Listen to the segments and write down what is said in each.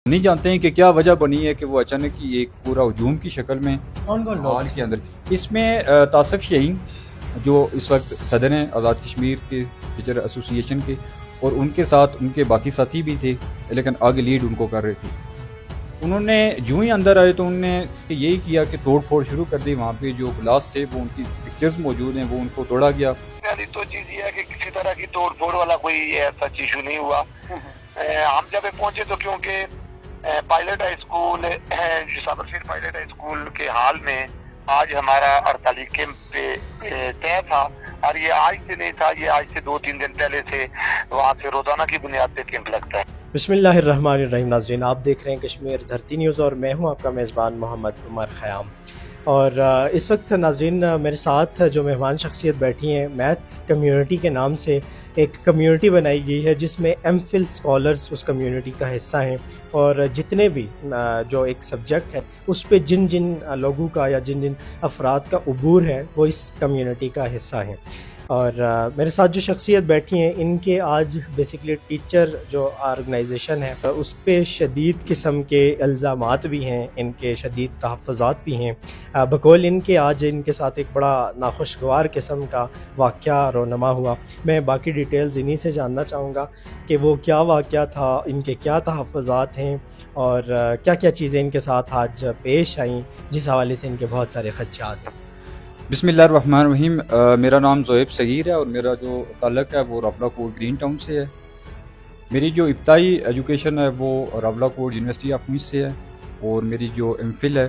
نہیں جانتے ہیں کہ کیا وجہ بنی ہے کہ وہ اچانک ہی ایک پورا ہجوم کی شکل میں حال کے اندر اس میں طاسف شاہین جو اس وقت صدر ہیں آزاد کشمیر کے ٹیچر ایسوسی ایشن کے، اور ان کے ساتھ ان کے باقی ساتھی بھی تھے، لیکن آگے لیڈ ان کو کر رہے تھے۔ انہوں نے جو ہی اندر آئے تو انہوں نے یہی کیا کہ توڑ پھوڑ شروع کر دی۔ وہاں پہ جو گلاس تھے وہ ان کی پکچرز موجود ہیں، وہ ان کو توڑا گیا۔ پہلی تو چیز یہ ہے کہ کسی طرح کی توڑ پھوڑ والا کوئی ایسا ایشو نہیں ہوا۔ ہم جب پہنچے تو کیونکہ پائلٹ ہائی اسکول صابرشیر پائلٹ ہائی اسکول کے حال میں آج ہمارا 48 کیمپ طے تھا، اور یہ آج سے نہیں تھا، یہ آج سے 2-3 دن پہلے سے وہاں سے روزانہ کی بنیاد پہ کیمپ لگتا ہے۔ بسم اللہ الرحمن الرحیم۔ ناظرین، آپ دیکھ رہے ہیں کشمیر دھرتی نیوز اور میں ہوں آپ کا میزبان محمد عمر خیام۔ اور اس وقت ناظرین میرے ساتھ جو مہمان شخصیت بیٹھی ہیں، میتھ کمیونٹی کے نام سے ایک کمیونٹی بنائی گئی ہے جس میں ایم فل اسکالرس اس کمیونٹی کا حصہ ہیں، اور جتنے بھی جو ایک سبجیکٹ ہے اس پہ جن جن لوگوں کا یا جن جن افراد کا عبور ہے وہ اس کمیونٹی کا حصہ ہیں۔ اور میرے ساتھ جو شخصیت بیٹھی ہیں ان کے آج بیسکلی ٹیچر جو آرگنائزیشن ہے اس پہ شدید قسم کے الزامات بھی ہیں، ان کے شدید تحفظات بھی ہیں۔ بقول ان کے آج ان کے ساتھ ایک بڑا ناخوشگوار قسم کا واقعہ رونما ہوا۔ میں باقی ڈیٹیلز انہی سے جاننا چاہوں گا کہ وہ کیا واقعہ تھا، ان کے کیا تحفظات ہیں، اور کیا کیا چیزیں ان کے ساتھ آج پیش آئیں جس حوالے سے ان کے بہت سارے خدشات ہیں۔ بسم اللہ الرحمن الرحیم۔ میرا نام زویب صغیر ہے اور میرا جو تعلق ہے وہ راولہ کوٹ گرین ٹاؤن سے ہے۔ میری جو ابتدائی ایجوکیشن ہے وہ راولہ کوٹ یونیورسٹی آف میتھ سے ہے، اور میری جو ایم فل ہے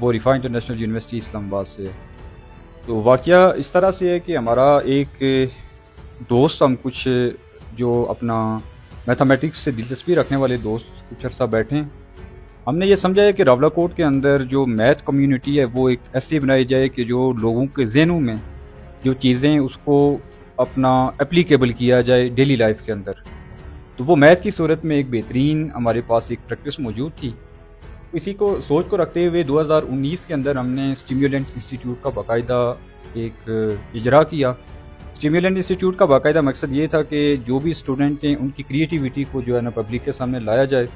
وہ رفا انٹرنیشنل یونیورسٹی اسلام آباد سے ہے۔ تو واقعہ اس طرح سے ہے کہ ہمارا ایک دوست، ہم کچھ جو اپنا میتھمیٹکس سے دلچسپی رکھنے والے دوست کچھ عرصہ بیٹھے ہیں، ہم نے یہ سمجھا ہے کہ راولہ کوٹ کے اندر جو میتھ کمیونٹی ہے وہ ایک ایسی بنائی جائے کہ جو لوگوں کے ذہنوں میں جو چیزیں اس کو اپنا اپلیکیبل کیا جائے ڈیلی لائف کے اندر۔ تو وہ میتھ کی صورت میں ایک بہترین ہمارے پاس ایک پریکٹس موجود تھی۔ اسی کو سوچ کو رکھتے ہوئے 2019 کے اندر ہم نے اسٹیمیولنٹ انسٹیٹیوٹ کا باقاعدہ ایک اجرا کیا۔ اسٹیمیولنٹ انسٹیٹیوٹ کا باقاعدہ مقصد یہ تھا کہ جو بھی اسٹوڈنٹ ہیں ان کی کریٹیوٹی کو جو ہے نا پبلک کے سامنے لایا جائے،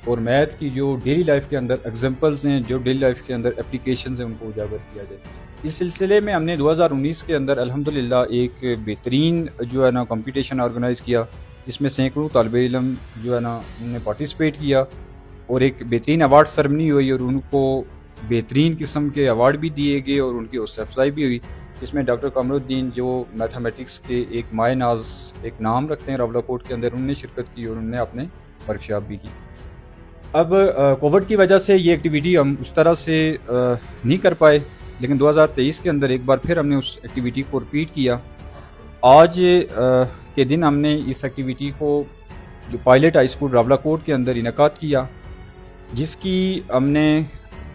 اور میتھ کی جو ڈیلی لائف کے اندر ایگزامپلز ہیں، جو ڈیلی لائف کے اندر اپلیکیشنز ہیں، ان کو اجاگر کیا جائے۔ اس سلسلے میں ہم نے 2019 کے اندر الحمدللہ ایک بہترین جو ہے نا کمپٹیشن آرگنائز کیا، جس میں سینکڑوں طالب علم جو ہے نا انہوں نے پارٹیسپیٹ کیا، اور ایک بہترین ایوارڈ سرمنی ہوئی، اور ان کو بہترین قسم کے ایوارڈ بھی دیے گئے اور ان کی حوصلہ افزائی بھی ہوئی، جس میں ڈاکٹر قمر الدین جو میتھمیٹکس کے ایک مائع ناز ایک نام رکھتے ہیں راولہ کوٹ کے اندر، انہوں نے شرکت کی اور انہوں نے اپنے ورکشاپ بھی کی۔ اب کووڈ کی وجہ سے یہ ایکٹیویٹی ہم اس طرح سے نہیں کر پائے، لیکن 2023 کے اندر ایک بار پھر ہم نے اس ایکٹیویٹی کو رپیٹ کیا۔ آج کے دن ہم نے اس ایکٹیویٹی کو جو پائلٹ ہائی اسکول راولہ کوٹ کے اندر انعقاد کیا، جس کی ہم نے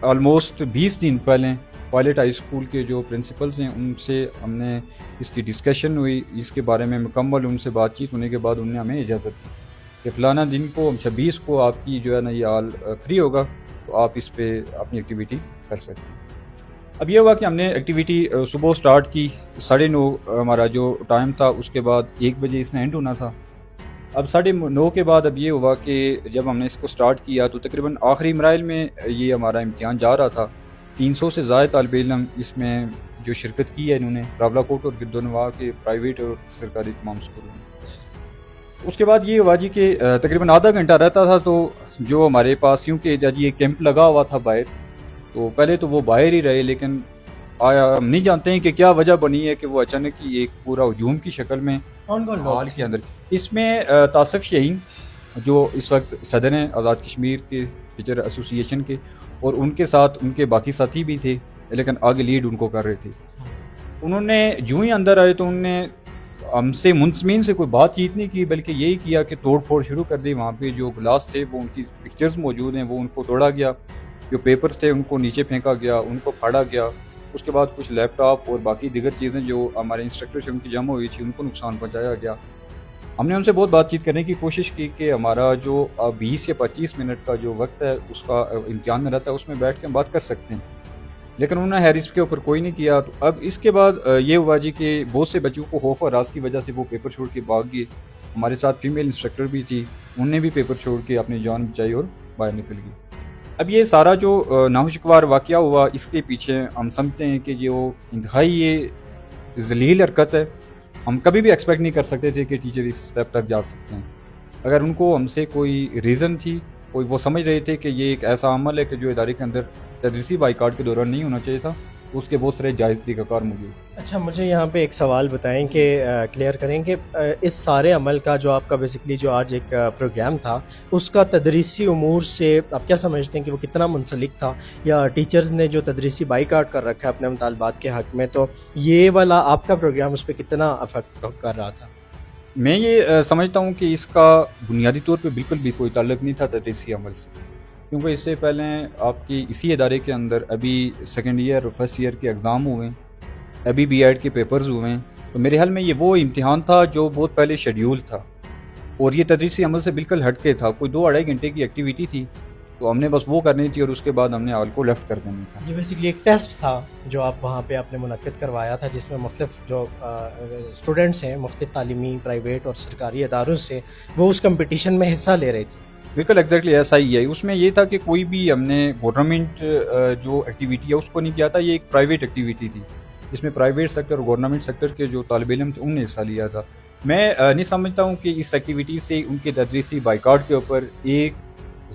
آلموسٹ 20 دن پہلے پائلٹ ہائی اسکول کے جو پرنسپلز ہیں ان سے ہم نے اس کی ڈسکشن ہوئی، اس کے بارے میں مکمل ان سے بات چیت ہونے کے بعد انہوں نے ہمیں اجازت دی کہ فلانا دن کو 26 کو آپ کی جو ہے نا یہ آل فری ہوگا، تو آپ اس پہ اپنی ایکٹیویٹی کر سکتے ہیں۔ اب یہ ہوا کہ ہم نے ایکٹیویٹی صبح سٹارٹ کی، 9:30 ہمارا جو ٹائم تھا، اس کے بعد 1 بجے اس نے اینڈ ہونا تھا۔ اب 9:30 کے بعد اب یہ ہوا کہ جب ہم نے اس کو سٹارٹ کیا تو تقریباً آخری مراحل میں یہ ہمارا امتحان جا رہا تھا۔ 300 سے زائد طالب علم اس میں جو شرکت کی ہے انہوں نے راولہ کوٹ اور گرد و نواح کے پرائیویٹ اور سرکاری تمام اسکولوں میں۔ اس کے بعد یہ ہوا جی کہ تقریباً آدھا گھنٹہ رہتا تھا، تو جو ہمارے پاس کیونکہ جب یہ کیمپ لگا ہوا تھا باہر، تو پہلے تو وہ باہر ہی رہے، لیکن ہم نہیں جانتے ہیں کہ کیا وجہ بنی ہے کہ وہ اچانک ہی ایک پورا ہجوم کی شکل میں حال کے اندر۔ اس میں طاسف شاہین جو اس وقت صدر ہیں آزاد کشمیر کے ٹیچر ایسوسی ایشن کے، اور ان کے ساتھ ان کے باقی ساتھی بھی تھے، لیکن آگے لیڈ ان کو کر رہے تھے۔ انہوں نے جو ہی اندر آئے تو انہوں نے ہم سے منصمین سے کوئی بات چیت نہیں کی، بلکہ یہی کیا کہ توڑ پھوڑ شروع کر دی۔ وہاں پہ جو گلاس تھے وہ ان کی پکچرز موجود ہیں، وہ ان کو توڑا گیا، جو پیپرز تھے ان کو نیچے پھینکا گیا، ان کو پھاڑا گیا۔ اس کے بعد کچھ لیپ ٹاپ اور باقی دیگر چیزیں جو ہمارے انسٹرکٹر سے ان کی جمع ہوئی تھی ان کو نقصان پہنچایا گیا۔ ہم نے ان سے بہت بات چیت کرنے کی کوشش کی کہ ہمارا جو 20 یا 25 منٹ کا جو وقت ہے اس کا امتحان میں رہتا ہے، اس میں بیٹھ کے ہم بات کر سکتے ہیں، لیکن انہوں نے ہیرس کے اوپر کوئی نہیں کیا۔ تو اب اس کے بعد یہ ہوا جی کہ بہت سے بچوں کو خوف اور راز کی وجہ سے وہ پیپر چھوڑ کے بھاگ گئے۔ ہمارے ساتھ فیمیل انسٹرکٹر بھی تھی، انہوں نے بھی پیپر چھوڑ کے اپنی جان بچائی اور باہر نکل گئی۔ اب یہ سارا جو ناخوشگوار واقعہ ہوا، اس کے پیچھے ہم سمجھتے ہیں کہ جو انتہائی یہ ذلیل حرکت ہے، ہم کبھی بھی ایکسپیکٹ نہیں کر سکتے تھے کہ ٹیچر اس اسٹیپ تک جا سکتے ہیں۔ اگر ان کو ہم سے کوئی ریزن تھی، کوئی وہ سمجھ رہے تھے کہ یہ ایک ایسا عمل ہے کہ جو ادارے کے اندر تدریسی بائیکاٹ کے دوران نہیں ہونا چاہیے تھا، اس کے بہت سارے جائز طریقہ کار موجود۔ اچھا، مجھے یہاں پہ ایک سوال بتائیں کہ کلیئر کریں کہ اس سارے عمل کا جو آپ کا بیسکلی جو آج ایک پروگرام تھا، اس کا تدریسی امور سے آپ کیا سمجھتے ہیں کہ وہ کتنا منسلک تھا، یا ٹیچرز نے جو تدریسی بائیکاٹ کر رکھا ہے اپنے مطالبات کے حق میں، تو یہ والا آپ کا پروگرام اس پہ کتنا افیکٹ کر رہا تھا؟ میں یہ سمجھتا ہوں کہ اس کا بنیادی طور پہ بالکل بھی کوئی تعلق نہیں تھا تدریسی عمل سے، کیونکہ اس سے پہلے آپ کی اسی ادارے کے اندر ابھی سیکنڈ ایئر اور فرسٹ ایئر کے ایگزام ہوئے ہیں، ابھی بی ایڈ کے پیپرز ہوئے ہیں، تو میرے خیال میں یہ وہ امتحان تھا جو بہت پہلے شیڈیول تھا، اور یہ تدریسی عمل سے بالکل ہٹ کے تھا، کوئی 2-2.5 گھنٹے کی ایکٹیویٹی تھی، تو ہم نے بس وہ کرنی تھی اور اس کے بعد ہم نے ہال کو لیفٹ کر دینا تھا۔ یہ بیسکلی ایک ٹیسٹ تھا جو آپ وہاں پہ آپ نے منعقد کروایا تھا، جس میں مختلف جو اسٹوڈنٹس ہیں مختلف تعلیمی پرائیویٹ اور سرکاری اداروں سے، وہ اس کمپٹیشن میں حصہ لے رہے تھے۔ بالکل ایگزیکٹلی ایسا ہی ہے۔ اس میں یہ تھا کہ کوئی بھی ہم نے گورنمنٹ جو ایکٹیویٹی ہے اس کو نہیں کیا تھا، یہ ایک پرائیویٹ ایکٹیویٹی تھی جس میں پرائیویٹ سیکٹر اور گورنمنٹ سیکٹر کے جو طالب علم تھے انہوں نے حصہ لیا تھا۔ میں نہیں سمجھتا ہوں کہ اس ایکٹیویٹی سے ان کے تدریسی بائیکاٹ کے اوپر ایک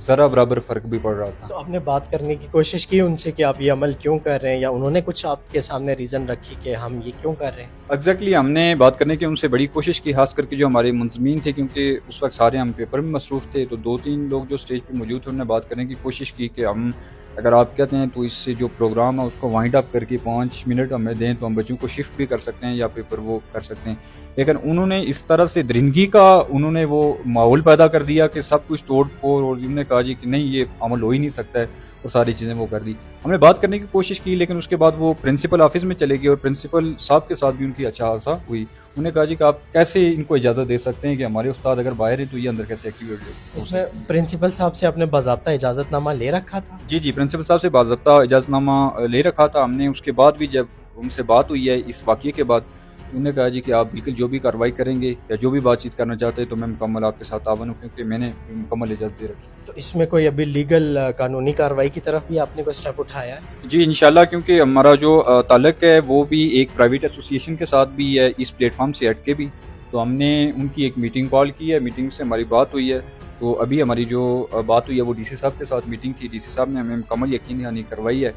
ذرا برابر فرق بھی پڑ رہا تھا۔ تو آپ نے بات کرنے کی کوشش کی ان سے کہ آپ یہ عمل کیوں کر رہے ہیں، یا انہوں نے کچھ آپ کے سامنے ریزن رکھی کہ ہم یہ کیوں کر رہے ہیں؟ ایگزیکٹلی ہم نے بات کرنے کی ان سے بڑی کوشش کی، خاص کر کے جو ہمارے منظمین تھے، کیونکہ اس وقت سارے ہم پیپر میں مصروف تھے، تو 2-3 لوگ جو اسٹیج پہ موجود تھے انہوں نے بات کرنے کی کوشش کی کہ ہم اگر آپ کہتے ہیں تو اس سے جو پروگرام ہے اس کو وائنڈ اپ کر کے 5 منٹ ہمیں دیں تو ہم بچوں کو شفٹ بھی کر سکتے ہیں یا پیپر وہ کر سکتے ہیں، لیکن انہوں نے اس طرح سے درندگی کا انہوں نے وہ ماحول پیدا کر دیا کہ سب کچھ توڑ پھوڑ، اور انہوں نے کہا جی کہ نہیں یہ عمل ہو ہی نہیں سکتا ہے، اور ساری چیزیں وہ کر دی۔ ہم نے بات کرنے کی کوشش کی، لیکن اس کے بعد وہ پرنسپل آفس میں چلے گئے اور پرنسپل صاحب کے ساتھ بھی ان کی اچھا خاصا ہوئی۔ انہوں نے کہا جی کہ آپ کیسے ان کو اجازت دے سکتے ہیں کہ ہمارے استاد اگر باہر ہیں تو یہ اندر کیسے ایکٹیویٹ ہو؟ اس میں پرنسپل صاحب سے آپ نے باضابطہ اجازت نامہ لے رکھا تھا؟ جی پرنسپل صاحب سے باضابطہ اجازت نامہ لے رکھا تھا ہم نے۔ اس کے بعد بھی جب ان سے بات ہوئی ہے اس واقعے کے بعد، انہوں نے کہا جی کہ آپ بالکل جو بھی کارروائی کریں گے یا جو بھی بات چیت کرنا چاہتے ہیں تو میں مکمل آپ کے ساتھ تعاون ہوں، کیونکہ میں نے مکمل اجازت دے رکھی۔ تو اس میں کوئی ابھی لیگل قانونی کارروائی کی طرف بھی آپ نے کوئی اسٹیپ اٹھایا ہے؟ جی انشاءاللہ، کیونکہ ہمارا جو تعلق ہے وہ بھی ایک پرائیویٹ ایسوسیشن کے ساتھ بھی ہے، اس پلیٹ فارم سے ہٹ کے بھی، تو ہم نے ان کی ایک میٹنگ کال کی ہے، میٹنگ سے ہماری بات ہوئی ہے، تو ابھی ہماری جو بات ہوئی ہے وہ ڈی سی صاحب کے ساتھ میٹنگ تھی، ڈی سی صاحب نے ہمیں مکمل یقین دہانی کروائی ہے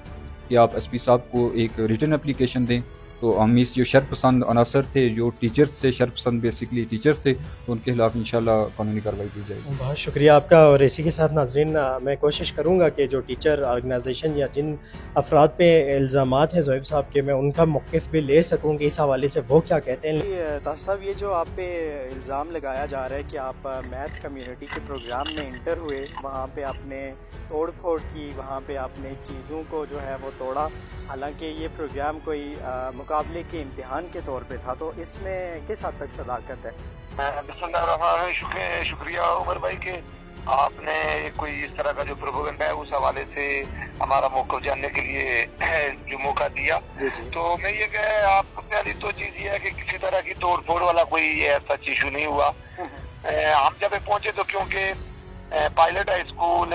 کہ آپ ایس پی صاحب کو ایک ریٹن اپلیکیشن دیں، تو ہم اس جو شرط پسند عناصر تھے، جو ٹیچرز سے شرط پسند بیسکلی ٹیچرز تھے، تو ان کے خلاف انشاءاللہ قانونی کارروائی کی جائے گی۔ بہت شکریہ آپ کا، اور اسی کے ساتھ ناظرین میں کوشش کروں گا کہ جو ٹیچر آرگنائزیشن یا جن افراد پہ الزامات ہیں زہیب صاحب کے، میں ان کا موقف بھی لے سکوں کہ اس حوالے سے وہ کیا کہتے ہیں۔ طاہر صاحب، یہ جو آپ پہ الزام لگایا جا رہا ہے کہ آپ میتھ کمیونٹی کے پروگرام میں انٹر ہوئے، وہاں پہ آپ نے توڑ پھوڑ کی، وہاں پہ آپ نے چیزوں کو جو ہے وہ توڑا، حالانکہ یہ پروگرام کوئی مقابلے کے امتحان کے طور پہ تھا، تو اس میں کس حد تک صداقت ہے؟ بسم اللہ الرحمن الرحیم، شکریہ عمر بھائی کہ آپ نے کوئی اس طرح کا جو پروپیگنڈا ہے اس حوالے سے ہمارا موقف جاننے کے لیے جو موقع دیا۔ تو میں یہ کہ آپ پہلی تو چیز یہ ہے کہ کسی طرح کی توڑ پھوڑ والا کوئی ایسا ایشو نہیں ہوا۔ ہم جب پہنچے تو کیونکہ پائلٹ ہائی اسکول،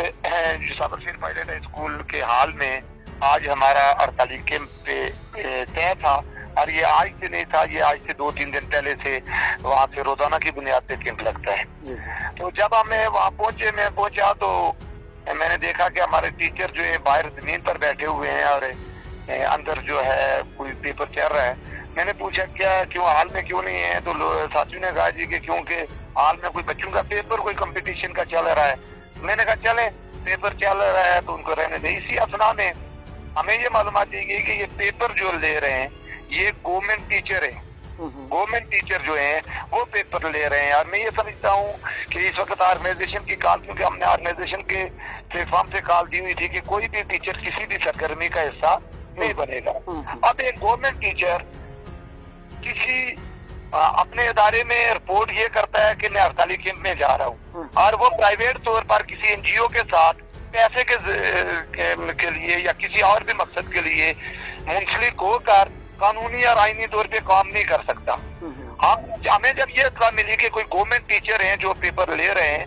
صابر شیر پائلٹ ہائی اسکول کے حال میں آج ہمارا 48 کیمپ پہ طے تھا، اور یہ آج سے نہیں تھا، یہ آج سے 2-3 دن پہلے سے وہاں سے روزانہ کی بنیاد پہ کیمپ لگتا ہے۔ تو جب ہمیں وہاں میں پہنچا تو میں نے دیکھا کہ ہمارے ٹیچر جو ہے باہر زمین پر بیٹھے ہوئے ہیں اور اندر جو ہے کوئی پیپر چل رہا ہے۔ میں نے پوچھا کیوں حال میں کیوں نہیں ہے، تو ساتھیوں نے کہا جی کہ کیونکہ حال میں کوئی بچوں کا پیپر کوئی کمپٹیشن کا چل رہا ہے۔ میں نے کہا چلیں، پیپر چل رہا ہے تو ان کو رہنے دیں۔ اسی اثنا میں ہمیں یہ معلومات دی گئی کہ یہ پیپر جو لے رہے ہیں یہ گورنمنٹ ٹیچر ہیں، گورنمنٹ ٹیچر جو ہیں وہ پیپر لے رہے ہیں۔ اور میں یہ سمجھتا ہوں کہ اس وقت آرگنائزیشن کی کال، کیونکہ ہم نے آرگنائزیشن کے پلیٹ فارم سے کال دی ہوئی تھی کہ کوئی بھی ٹیچر کسی بھی سرگرمی کا حصہ نہیں بنے گا۔ اب ایک گورنمنٹ ٹیچر کسی اپنے ادارے میں رپورٹ یہ کرتا ہے کہ میں 48 کیمپ میں جا رہا ہوں، اور وہ پرائیویٹ طور پر کسی این جی او کے ساتھ پیسے کے لیے یا کسی اور بھی مقصد کے لیے منسلک ہو کر قانونی اور آئینی طور پہ کام نہیں کر سکتا۔ ہمیں جب یہ اطلاع ملی کہ کوئی گورنمنٹ ٹیچر ہیں جو پیپر لے رہے ہیں،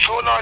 16